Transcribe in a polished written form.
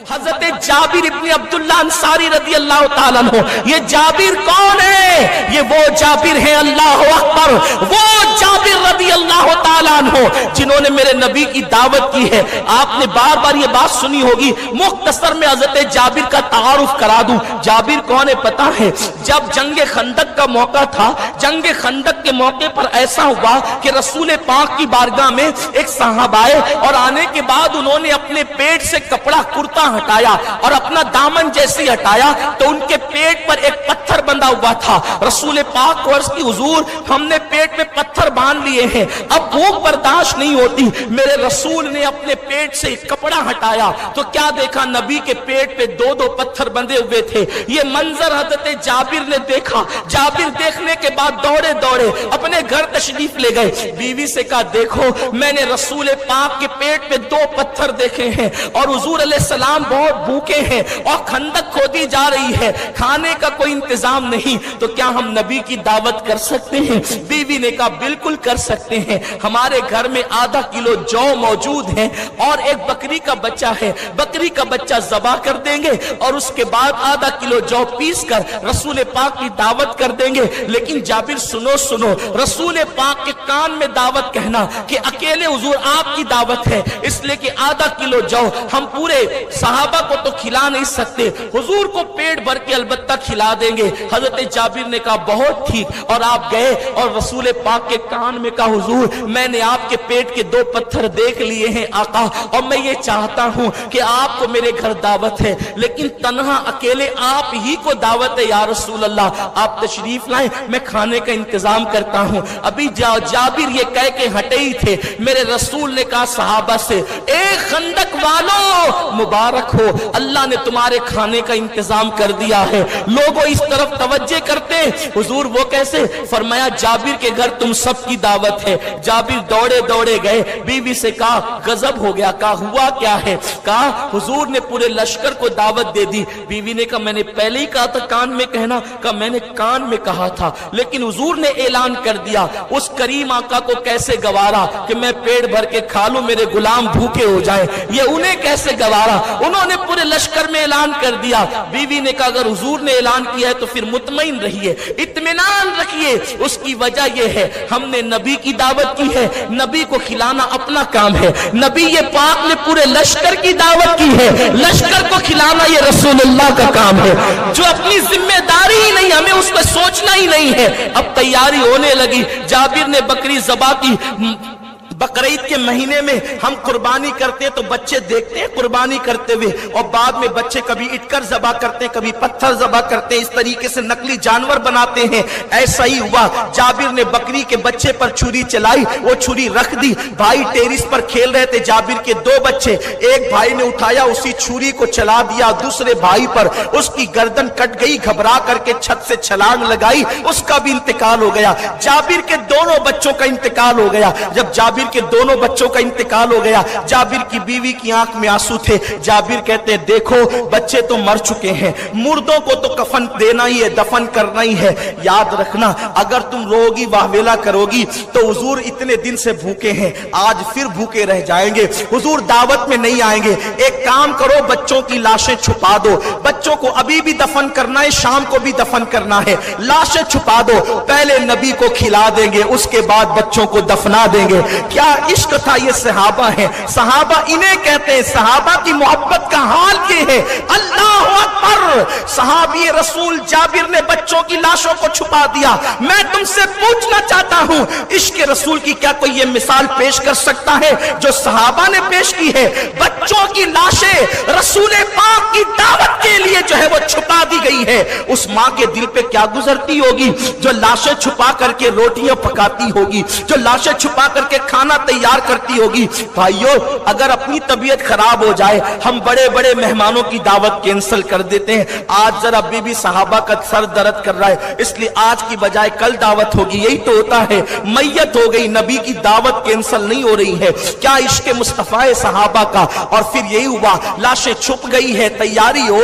حضرت جابر ابن عبداللہ انصاری رضی اللہ تعالیٰ عنہ. یہ جابر کون ہے؟ یہ وہ جابر ہیں، اللہ اکبر، وہ جابر رضی اللہ تعالیٰ عنہ جنہوں نے میرے نبی کی دعوت کی ہے. آپ نے بار بار یہ بات سنی ہوگی، مختصر میں حضرت جابر کا تعارف کرا دوں. جابر کون ہے پتا ہے؟ جب جنگ خندق کا موقع تھا، جنگ خندق کے موقع پر ایسا ہوا کہ رسول پاک کی بارگاہ میں ایک صحابہ آئے اور آنے کے بعد انہوں نے اپنے پیٹ سے کپڑا کرتا ہٹایا اور اپنا دامن جیسے ہٹایا تو ان کے پیٹ پر ایک پتھر بندھا ہوا تھا. رسول پاک کو عرض کی حضور ہم نے پیٹ میں پتھر باندھ لیے ہیں، اب بھوک برداشت نہیں ہوتی. میرے رسول نے اپنے پیٹ سے کپڑا ہٹایا تو کیا دیکھا؟ نبی کے پیٹ پہ دو دو پتھر بندھے ہوئے تھے. یہ منظر حضرت جابر نے دیکھا. جابر دیکھنے کے بعد دوڑے دوڑے اپنے گھر تشریف لے گئے. بیوی سے کہا دیکھو میں نے رسول پاک کے پیٹ پہ دو پتھر دیکھے ہیں اور حضور علیہ السلام بہت بھوکے ہیں اور خندق کھودی جا رہی ہے، کھانے کا کوئی انتظام نہیں، تو کیا ہم نبی کی دعوت کر سکتے ہیں؟ بیوی نے کہا بالکل کر سکتے ہیں. ہمارے گھر میں آدھا کلو جو موجود ہے اور ایک بکری کا بچہ ہے، بکری کا بچہ ذبح کر دیں گے اور اس کے بعد آدھا کلو جو پیس کر رسول پاک کی دعوت کر دیں گے. لیکن جابر سنو، رسول پاک کے کان میں دعوت کہنا کہ اکیلے حضور آپ کی دعوت ہے، اس لیے کہ آدھا کلو جو ہم پورے صحابہ کو تو کھلا نہیں سکتے، حضور کو پیٹ بھر کے البتہ کھلا دیں گے. حضرت جابر نے کہا بہت ٹھیک، اور آپ گئے اور رسول پاک کے کان میں کہا حضور میں نے آپ کے پیٹ کے دو پتھر دیکھ لیے ہیں آقا، اور میں یہ چاہتا ہوں کہ آپ کو میرے گھر دعوت ہے، لیکن تنہا اکیلے آپ ہی کو دعوت ہے یا رسول اللہ، آپ تشریف لائیں میں کھانے کا انتظام کرتا ہوں. ابھی جابر یہ کہہ کے ہٹے ہی تھے، میرے رسول نے کہا صحابہ سے اے خندق والو مبارک ہو، اللہ نے تمہارے کھانے کا انتظام کر دیا ہے. لوگوں اس طرف توجہ کرتے حضور وہ کیسے؟ فرمایا جابر کے گھر تم سب کی دعوت ہے. جابر دوڑے دوڑے گئے، بیوی سے کہا غضب ہو گیا. کہا ہوا کیا ہے؟ کہا حضور نے پورے لشکر کو دعوت دے دی. بیوی نے کہا میں نے پہلے ہی کہا تھا کان میں کہنا. کہا میں نے کان میں کہا تھا لیکن حضور نے اعلان کر دیا. اس کریم آقا کو کیسے گوارا کہ میں پیٹ بھر کے کھا لوں میرے غلام بھوکے ہو جائیں، یہ انہیں کیسے گوارا؟ انہوں نے پورے لشکر میں اعلان کر دیا. بیوی نے کہا اگر حضور نے اعلان کیا ہے تو پھر مطمئن رہیے، اطمینان رکھیے. اس کی وجہ یہ ہے ہم نے نبی کی دعوت کی ہے، نبی کو کھلانا اپنا کام ہے. نبی یہ پاک نے پورے لشکر کی دعوت کی ہے، لشکر کو کھلانا یہ رسول اللہ کا کام ہے. جو اپنی ذمہ داری ہی نہیں، ہمیں اس پہ سوچنا ہی نہیں ہے. اب تیاری ہونے لگی، جابر نے بکری ذبح کی. بقرعید کے مہینے میں ہم قربانی کرتے ہیں تو بچے دیکھتے ہیں قربانی کرتے ہوئے، اور بعد میں بچے کبھی اٹکر ذبح کرتے ہیں، کبھی پتھر ذبح کرتے ہیں، اس طریقے سے نقلی جانور بناتے ہیں. ایسا ہی ہوا، جابر نے بکری کے بچے پر چھری چلائی، وہ چھری رکھ دی. بھائی ٹیرس پر کھیل رہے تھے، جابر کے دو بچے، ایک بھائی نے اٹھایا اسی چھری کو چلا دیا دوسرے بھائی پر، اس کی گردن کٹ گئی. گھبرا کر کے چھت سے چھلانگ لگائی، اس کا بھی انتقال ہو گیا. جابر کے دونوں بچوں کا انتقال ہو گیا. جب جابر کے دونوں بچوں کا انتقال ہو گیا، جابر کی بیوی کی آنکھ میں آنسو تھے. جابر کہتے ہیں دیکھو بچے تو مر چکے ہیں، مردوں کو تو کفن دینا ہی ہے، دفن کرنا ہی ہے. یاد رکھنا اگر تم روگی واہویلا کرو گی تو حضور اتنے دن سے بھوکے ہیں، آج پھر بھوکے رہ جائیں گے، حضور دعوت میں نہیں آئیں گے. ایک کام کرو، بچوں کی لاشیں چھپا دو، بچوں کو ابھی بھی دفن کرنا ہے، شام کو بھی دفن کرنا ہے، لاشیں چھپا دو، پہلے نبی کو کھلا دیں گے اس کے بعد بچوں کو دفنا دیں گے. کیا عشق تھا! یہ صحابہ ہیں، صحابہ انہیں کہتے ہیں. صحابہ کی محبت کا حال یہ ہے. اللہ اکبر! صحابی رسول جابر نے بچوں کی لاشوں کو چھپا دیا. میں تم سے پوچھنا چاہتا ہوں عشق رسول کی کیا کوئی یہ مثال پیش کر سکتا ہے جو صحابہ نے پیش کی ہے؟ بچوں کی لاشیں رسول پاک کی دعوت کے لیے جو ہے وہ چھپا دی گئی ہے. اس ماں کے دل پہ کیا گزرتی ہوگی جو لاشیں چھپا کر کے روٹیاں پکاتی ہوگی، جو لاشیں چھپا کر کے کھانا تیار کرتی ہوگی. بھائیو اگر اپنی طبیعت خراب ہو جائے ہم بڑے بڑے مہمانوں کی دعوت کینسل کر دیتے ہیں. آج ذرا بی بی صحابہ کا سر درد کر رہا ہے اس لیے آج کی بجائے کل دعوت ہوگی. یہی تو ہوتا ہے، میت ہو گئی نبی کی دعوت کینسل نہیں ہو رہی ہے. کیا عشق مصطفیٰ صحابہ کا! اور پھر یہی ہوا، لاشیں چھپ گئی ہے، تیاری ہو